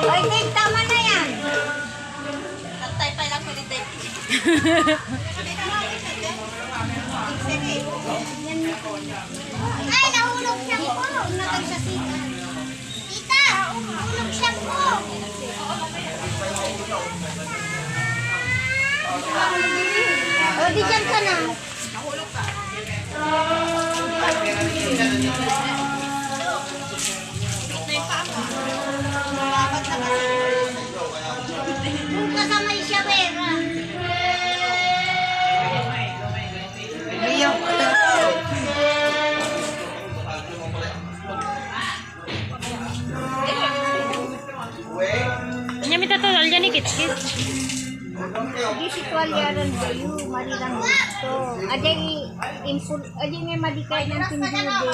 Ay, Dave, tama na yan. Nagtay pa lang ko ni Dave. Ay, nahulog siya po. Natag sa sita. Tita, nahulog siya po. O, di dyan ka na. Nahulog ka. Nagtay pa ako. Babat na kasi. Kung kasama yung shawera. Iyak ka. Nya minta tol alya ni kit-kit. Di si tuwalyaran kayo, marilang gusto. Aday, impul, aday nga madikay ng tindude.